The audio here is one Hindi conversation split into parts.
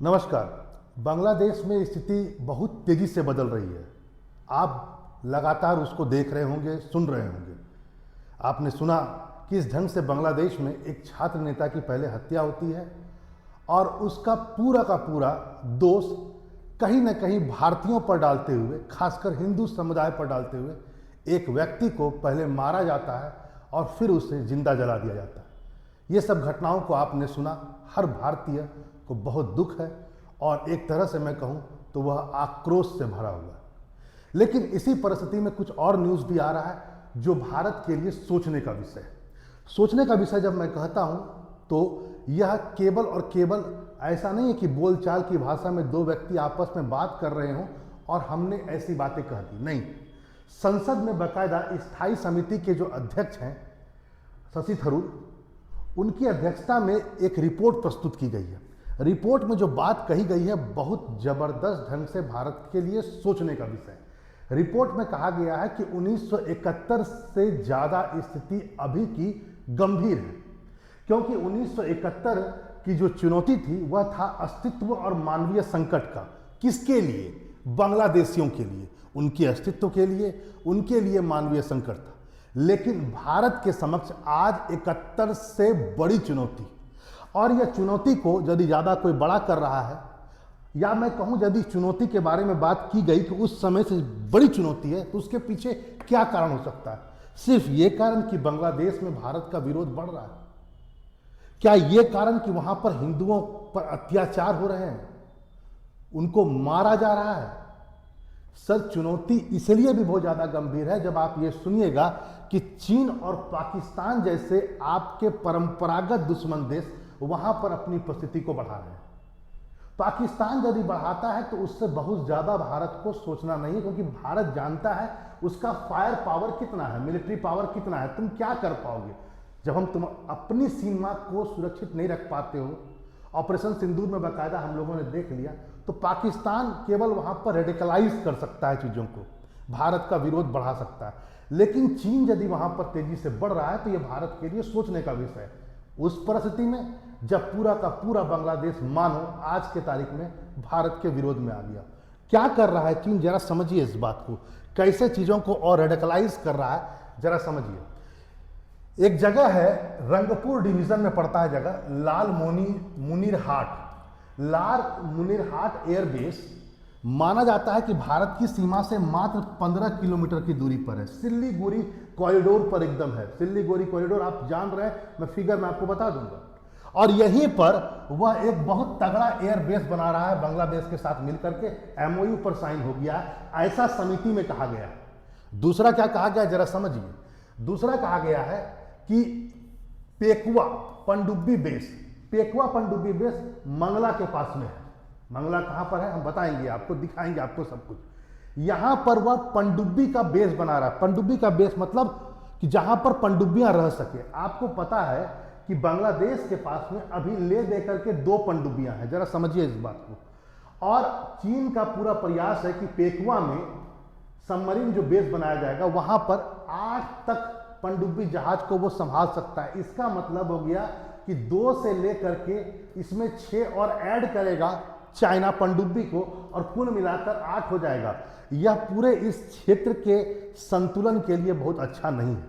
नमस्कार। बांग्लादेश में स्थिति बहुत तेज़ी से बदल रही है। आप लगातार उसको देख रहे होंगे, सुन रहे होंगे। आपने सुना कि इस ढंग से बांग्लादेश में एक छात्र नेता की पहले हत्या होती है और उसका पूरा का पूरा दोष कहीं न कहीं भारतीयों पर डालते हुए, खासकर हिंदू समुदाय पर डालते हुए एक व्यक्ति को पहले मारा जाता है और फिर उसे जिंदा जला दिया जाता है। ये सब घटनाओं को आपने सुना। हर भारतीय को बहुत दुख है और एक तरह से मैं कहूँ तो वह आक्रोश से भरा हुआ है। लेकिन इसी परिस्थिति में कुछ और न्यूज़ भी आ रहा है जो भारत के लिए सोचने का विषय है। सोचने का विषय जब मैं कहता हूँ तो यह केवल और केवल ऐसा नहीं है कि बोलचाल की भाषा में दो व्यक्ति आपस में बात कर रहे हों और हमने ऐसी बातें कह दी। नहीं, संसद में बाकायदा स्थायी समिति के जो अध्यक्ष हैं शशि थरूर, उनकी अध्यक्षता में एक रिपोर्ट प्रस्तुत की गई है। रिपोर्ट में जो बात कही गई है बहुत ज़बरदस्त ढंग से भारत के लिए सोचने का विषय है। रिपोर्ट में कहा गया है कि 1971 से ज़्यादा स्थिति अभी की गंभीर है, क्योंकि 1971 की जो चुनौती थी वह था अस्तित्व और मानवीय संकट का। किसके लिए? बांग्लादेशियों के लिए, उनके अस्तित्व के लिए, उनके लिए मानवीय संकट था। लेकिन भारत के समक्ष आज 71 से बड़ी चुनौती, और यह चुनौती को यदि ज़्यादा कोई बड़ा कर रहा है, या मैं कहूँ यदि चुनौती के बारे में बात की गई कि उस समय से बड़ी चुनौती है, तो उसके पीछे क्या कारण हो सकता है? सिर्फ ये कारण कि बांग्लादेश में भारत का विरोध बढ़ रहा है? क्या ये कारण कि वहाँ पर हिंदुओं पर अत्याचार हो रहे हैं, उनको मारा जा रहा है? सर, चुनौती इसलिए भी बहुत ज़्यादा गंभीर है जब आप ये सुनिएगा कि चीन और पाकिस्तान जैसे आपके परंपरागत दुश्मन देश वहाँ पर अपनी उपस्थिति को बढ़ा रहे हैं। पाकिस्तान यदि बढ़ाता है तो उससे बहुत ज़्यादा भारत को सोचना नहीं है, क्योंकि भारत जानता है उसका फायर पावर कितना है, मिलिट्री पावर कितना है। तुम क्या कर पाओगे जब तुम अपनी सीमा को सुरक्षित नहीं रख पाते हो? ऑपरेशन सिंदूर में बाकायदा हम लोगों ने देख लिया। तो पाकिस्तान केवल वहाँ पर रेडिकलाइज कर सकता है चीज़ों को, भारत का विरोध बढ़ा सकता है। लेकिन चीन यदि वहाँ पर तेज़ी से बढ़ रहा है तो ये भारत के लिए सोचने का विषय है। उस परिस्थिति में जब पूरा का पूरा बांग्लादेश मानो आज के तारीख में भारत के विरोध में आ गया। क्या कर रहा है चीन, जरा समझिए इस बात को, कैसे चीज़ों को और रेडिकलाइज कर रहा है, जरा समझिए। एक जगह है, रंगपुर डिवीज़न में पड़ता है जगह, लाल मुनीरहाट एयरबेस। माना जाता है कि भारत की सीमा से मात्र 15 किलोमीटर की दूरी पर है। सिल्लीगुड़ी कॉरिडोर पर एकदम है। सिल्लीगुड़ी कॉरिडोर आप जान रहे हैं, मैं फिगर में आपको बता दूंगा। और यहीं पर वह एक बहुत तगड़ा एयरबेस बना रहा है बांग्लादेश के साथ मिलकर के। एमओयू पर साइन हो गया है, ऐसा समिति में कहा गया है। दूसरा क्या कहा गया, जरा समझिए। दूसरा कहा गया है कि पेकुआ पनडुब्बी बेस मंगला के पास में है। मंगला कहाँ पर है हम बताएंगे आपको, दिखाएंगे आपको सब कुछ। यहाँ पर वह पनडुब्बी का बेस बना रहा है। पनडुब्बी का बेस मतलब कि जहाँ पर पनडुब्बियाँ रह सके। आपको पता है कि बांग्लादेश के पास में अभी ले दे करके 2 पनडुब्बियाँ हैं, जरा समझिए इस बात को। और चीन का पूरा प्रयास है कि पेकुआ में सबमरीन जो बेस बनाया जाएगा वहाँ पर 8 तक पनडुब्बी जहाज को वो संभाल सकता है। इसका मतलब हो गया कि 2 से लेकर के इसमें 6 और ऐड करेगा चाइना पनडुब्बी को, और कुल मिलाकर 8 हो जाएगा। यह पूरे इस क्षेत्र के संतुलन के लिए बहुत अच्छा नहीं है।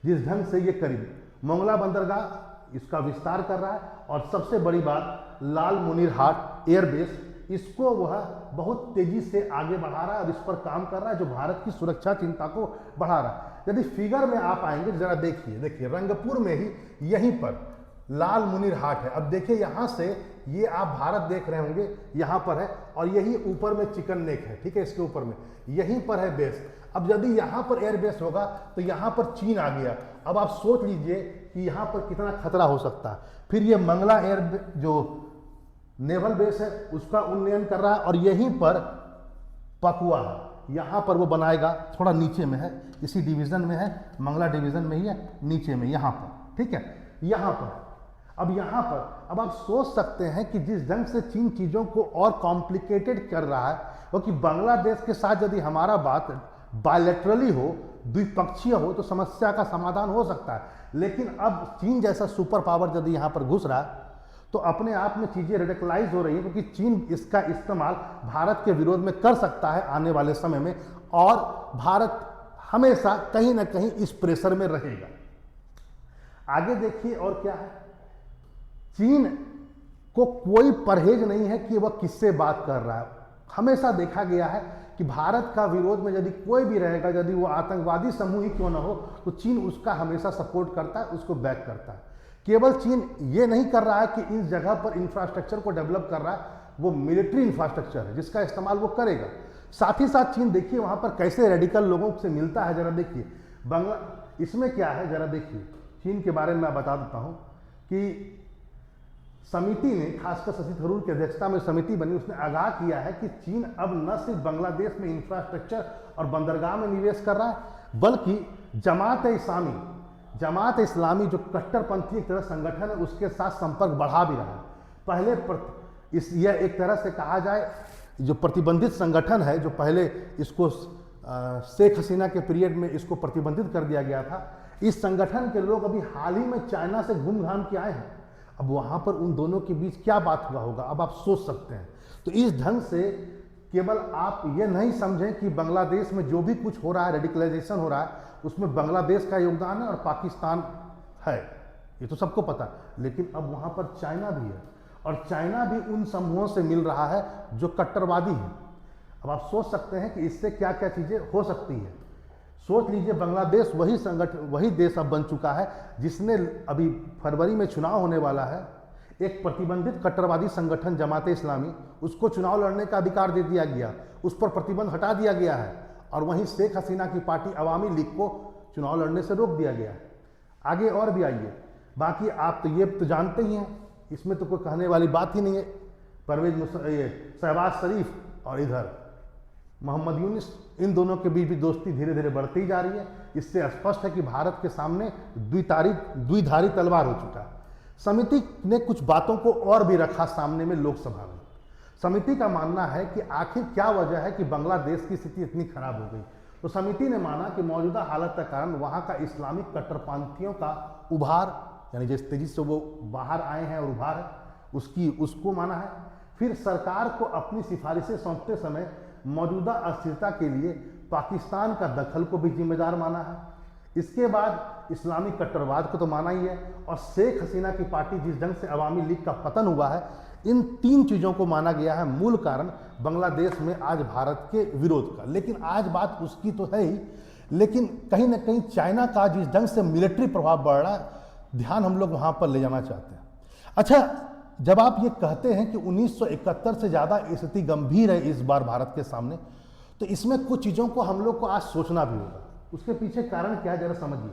जिस ढंग से ये करीब मोंगला बंदरगाह इसका विस्तार कर रहा है, और सबसे बड़ी बात लाल मुनीरहाट एयरबेस, इसको वह बहुत तेजी से आगे बढ़ा रहा है और इस पर काम कर रहा है, जो भारत की सुरक्षा चिंता को बढ़ा रहा है। यदि फिगर में आप आएंगे जरा देखिए रंगपुर में ही यहीं पर लाल मुनीरहाट है। अब देखिए यहाँ से ये आप भारत देख रहे होंगे, यहाँ पर है, और यही ऊपर में चिकन नेक है, ठीक है, इसके ऊपर में यहीं पर है बेस। अब यदि यहाँ पर एयरबेस होगा तो यहाँ पर चीन आ गया। अब आप सोच लीजिए कि यहाँ पर कितना खतरा हो सकता है। फिर ये मंगला एयर जो नेवल बेस है उसका उन्नयन कर रहा है, और यहीं पर पकुआ है, यहाँ पर वो बनाएगा, थोड़ा नीचे में है, इसी डिवीज़न में है, मंगला डिवीज़न में ही है, नीचे में यहाँ पर, ठीक है, यहाँ पर। अब यहाँ पर अब आप सोच सकते हैं कि जिस ढंग से चीन चीज़ों को और कॉम्प्लिकेटेड कर रहा है, क्योंकि बांग्लादेश के साथ यदि हमारा बात बायलैटरली हो, द्विपक्षीय हो, तो समस्या का समाधान हो सकता है। लेकिन अब चीन जैसा सुपर पावर यदि यहाँ पर घुस रहा है तो अपने आप में चीज़ें रेडिकलाइज हो रही हैं, क्योंकि चीन इसका इस्तेमाल भारत के विरोध में कर सकता है आने वाले समय में, और भारत हमेशा कहीं ना कहीं इस प्रेशर में रहेगा। आगे देखिए और क्या है, चीन को कोई परहेज नहीं है कि वह किससे बात कर रहा है। हमेशा देखा गया है कि भारत का विरोध में यदि कोई भी रहेगा, यदि वो आतंकवादी समूह ही क्यों ना हो, तो चीन उसका हमेशा सपोर्ट करता है, उसको बैक करता है। केवल चीन ये नहीं कर रहा है कि इस जगह पर इंफ्रास्ट्रक्चर को डेवलप कर रहा है, वो मिलिट्री इंफ्रास्ट्रक्चर है जिसका इस्तेमाल वो करेगा। साथ ही साथ चीन देखिए वहाँ पर कैसे रेडिकल लोगों से मिलता है, जरा देखिए। इसमें क्या है जरा देखिए, चीन के बारे में मैं बता देता हूँ कि समिति ने, खासकर शशि थरूर की अध्यक्षता में समिति बनी, उसने आगाह किया है कि चीन अब न सिर्फ बांग्लादेश में इंफ्रास्ट्रक्चर और बंदरगाह में निवेश कर रहा है, बल्कि जमात इस्लामी जो कट्टरपंथी एक तरह संगठन है, उसके साथ संपर्क बढ़ा भी रहा है। पहले यह एक तरह से कहा जाए जो प्रतिबंधित संगठन है, जो पहले इसको शेख हसीना के पीरियड में इसको प्रतिबंधित कर दिया गया था, इस संगठन के लोग अभी हाल ही में चाइना से घूम घाम के आए हैं। अब वहाँ पर उन दोनों के बीच क्या बात हुआ होगा, अब आप सोच सकते हैं। तो इस ढंग से केवल आप ये नहीं समझें कि बांग्लादेश में जो भी कुछ हो रहा है, रेडिकलाइजेशन हो रहा है, उसमें बांग्लादेश का योगदान है और पाकिस्तान है, ये तो सबको पता है। लेकिन अब वहाँ पर चाइना भी है, और चाइना भी उन समूहों से मिल रहा है जो कट्टरवादी हैं। अब आप सोच सकते हैं कि इससे क्या क्या चीज़ें हो सकती है। सोच लीजिए, बांग्लादेश वही देश अब बन चुका है जिसने अभी फरवरी में चुनाव होने वाला है, एक प्रतिबंधित कट्टरवादी संगठन जमात इस्लामी, उसको चुनाव लड़ने का अधिकार दे दिया गया, उस पर प्रतिबंध हटा दिया गया है, और वहीं शेख हसीना की पार्टी अवामी लीग को चुनाव लड़ने से रोक दिया गया है। आगे और भी आइए, बाकी आप तो ये तो जानते ही हैं, इसमें तो कोई कहने वाली बात ही नहीं है। शहबाज शरीफ और इधर मोहम्मद यूनिस, इन दोनों के बीच भी दोस्ती धीरे धीरे बढ़ती जा रही है। इससे स्पष्ट है कि भारत के सामने द्विधारी तलवार हो चुका है। समिति ने कुछ बातों को और भी रखा सामने में लोकसभा में। समिति का मानना है कि आखिर क्या वजह है कि बांग्लादेश की स्थिति इतनी खराब हो गई। तो समिति ने माना कि मौजूदा हालत के कारण वहाँ का इस्लामिक कट्टरपंथियों का उभार, यानी जिस तेजी से वो बाहर आए हैं और उभार है, उसको माना है। फिर सरकार को अपनी सिफारिशें सौंपते समय मौजूदा अस्थिरता के लिए पाकिस्तान का दखल को भी जिम्मेदार माना है। इसके बाद इस्लामिक कट्टरवाद को तो माना ही है, और शेख हसीना की पार्टी जिस ढंग से अवामी लीग का पतन हुआ है, इन तीन चीज़ों को माना गया है मूल कारण बांग्लादेश में आज भारत के विरोध का। लेकिन आज बात उसकी तो है ही, लेकिन कहीं ना कहीं चाइना का जिस ढंग से मिलिट्री प्रभाव बढ़ रहा है, ध्यान हम लोग वहाँ पर ले जाना चाहते हैं। अच्छा, जब आप ये कहते हैं कि 1971 से ज़्यादा स्थिति गंभीर है इस बार भारत के सामने, तो इसमें कुछ चीज़ों को हम लोग को आज सोचना भी होगा। उसके पीछे कारण क्या है, जरा समझिए।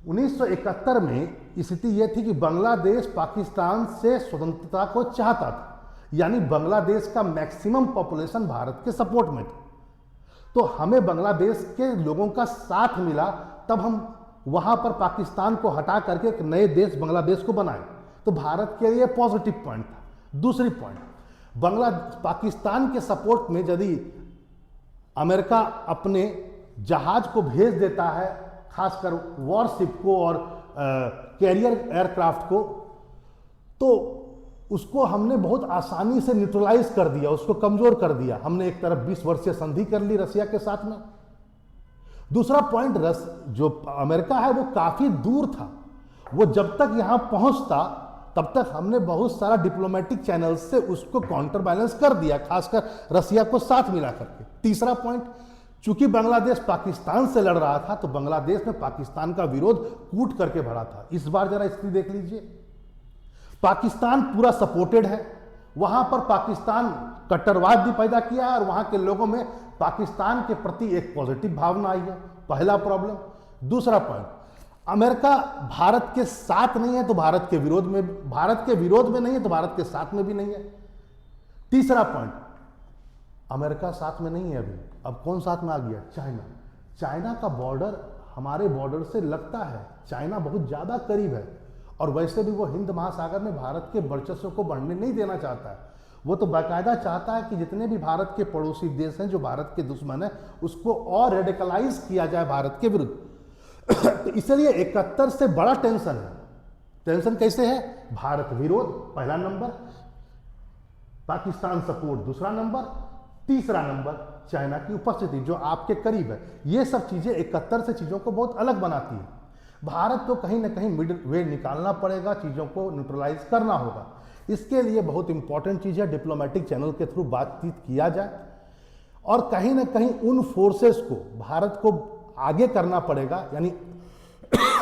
1971 में स्थिति यह थी कि बांग्लादेश पाकिस्तान से स्वतंत्रता को चाहता था, यानी बांग्लादेश का मैक्सिमम पॉपुलेशन भारत के सपोर्ट में था। तो हमें बांग्लादेश के लोगों का साथ मिला, तब हम वहाँ पर पाकिस्तान को हटा करके एक नए देश बांग्लादेश को बनाए। तो भारत के लिए पॉजिटिव पॉइंट था। दूसरी पॉइंट, पाकिस्तान के सपोर्ट में यदि अमेरिका अपने जहाज को भेज देता है, खासकर वॉरशिप को और कैरियर एयरक्राफ्ट को, तो उसको हमने बहुत आसानी से न्यूट्रलाइज कर दिया, उसको कमजोर कर दिया। हमने एक तरफ 20 वर्षीय संधि कर ली रसिया के साथ में। दूसरा पॉइंट, जो अमेरिका है वो काफी दूर था, वो जब तक यहां पहुंचता तब तक हमने बहुत सारा डिप्लोमेटिक चैनल से उसको काउंटर बैलेंस कर दिया, खासकर रसिया को साथ मिला करके। तीसरा पॉइंट, चूंकि बांग्लादेश पाकिस्तान से लड़ रहा था, तो बांग्लादेश में पाकिस्तान का विरोध कूट करके भरा था। इस बार जरा स्थिति देख लीजिए, पाकिस्तान पूरा सपोर्टेड है, वहां पर पाकिस्तान कट्टरवाद भी पैदा किया है और वहां के लोगों में पाकिस्तान के प्रति एक पॉजिटिव भावना आई है। पहला प्रॉब्लम। दूसरा पॉइंट, अमेरिका भारत के साथ नहीं है तो भारत के विरोध में नहीं है तो भारत के साथ में भी नहीं है। तीसरा पॉइंट, अमेरिका साथ में नहीं है अभी, अब कौन साथ में आ गया? चाइना का बॉर्डर हमारे बॉर्डर से लगता है, चाइना बहुत ज्यादा करीब है, और वैसे भी वो हिंद महासागर में भारत के वर्चस्व को बढ़ने नहीं देना चाहता है। वो तो बाकायदा चाहता है कि जितने भी भारत के पड़ोसी देश हैं जो भारत के दुश्मन हैं, उसको और रेडिकलाइज किया जाए भारत के विरुद्ध। तो इसलिए 71 से बड़ा टेंशन है, टेंशन कैसे है? भारत विरोध पहला नंबर, पाकिस्तान सपोर्ट दूसरा नंबर, तीसरा नंबर चाइना की उपस्थिति जो आपके करीब है। ये सब चीजें 71 से चीजों को बहुत अलग बनाती है। भारत को कहीं ना कहीं मिडिल वे निकालना पड़ेगा, चीजों को न्यूट्रलाइज करना होगा। इसके लिए बहुत इंपॉर्टेंट चीज है डिप्लोमेटिक चैनल के थ्रू बातचीत किया जाए और कहीं ना कहीं उन फोर्सेस को भारत को आगे करना पड़ेगा, यानी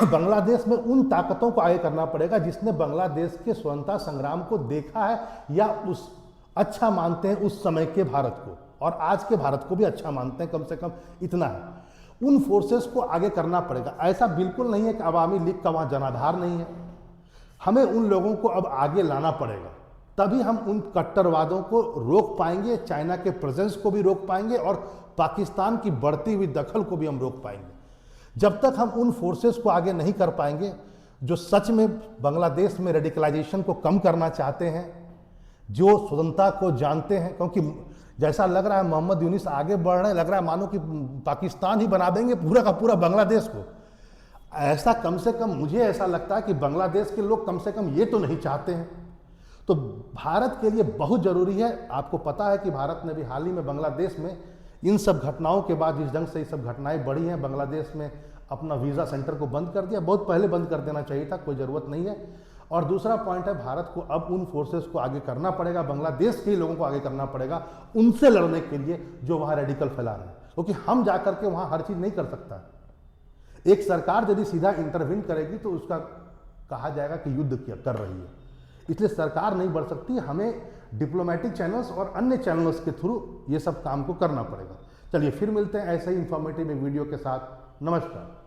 बांग्लादेश में उन ताकतों को आगे करना पड़ेगा जिसने बांग्लादेश के स्वतंत्रता संग्राम को देखा है या उस अच्छा मानते हैं उस समय के भारत को, और आज के भारत को भी अच्छा मानते हैं, कम से कम इतना है। उन फोर्सेस को आगे करना पड़ेगा। ऐसा बिल्कुल नहीं है कि अवामी लीग का वहाँ जनाधार नहीं है, हमें उन लोगों को अब आगे लाना पड़ेगा, तभी हम उन कट्टरवादों को रोक पाएंगे, चाइना के प्रेजेंस को भी रोक पाएंगे और पाकिस्तान की बढ़ती हुई दखल को भी हम रोक पाएंगे। जब तक हम उन फोर्सेस को आगे नहीं कर पाएंगे जो सच में बांग्लादेश में रेडिकलाइजेशन को कम करना चाहते हैं, जो स्वतंत्रता को जानते हैं, क्योंकि जैसा लग रहा है मोहम्मद यूनिस आगे बढ़ रहे हैं, लग रहा है मानो कि पाकिस्तान ही बना देंगे पूरा का पूरा बांग्लादेश को। ऐसा कम से कम मुझे ऐसा लगता है कि बांग्लादेश के लोग कम से कम ये तो नहीं चाहते हैं। तो भारत के लिए बहुत जरूरी है, आपको पता है कि भारत ने भी हाल ही में बांग्लादेश में इन सब घटनाओं के बाद, जिस ढंग से ये सब घटनाएं बढ़ी हैं, बांग्लादेश में अपना वीज़ा सेंटर को बंद कर दिया। बहुत पहले बंद कर देना चाहिए था, कोई ज़रूरत नहीं है। और दूसरा पॉइंट है, भारत को अब उन फोर्सेस को आगे करना पड़ेगा, बांग्लादेश के लोगों को आगे करना पड़ेगा उनसे लड़ने के लिए जो वहाँ रेडिकल फैला रहे हैं, क्योंकि हम जा करके वहाँ हर चीज़ नहीं कर सकता। एक सरकार यदि सीधा इंटरवीन करेगी तो उसका कहा जाएगा कि युद्ध कर रही है, इसलिए सरकार नहीं बढ़ सकती। हमें डिप्लोमेटिक चैनल्स और अन्य चैनल्स के थ्रू ये सब काम को करना पड़ेगा। चलिए फिर मिलते हैं ऐसे ही इंफॉर्मेटिव वीडियो के साथ। नमस्कार।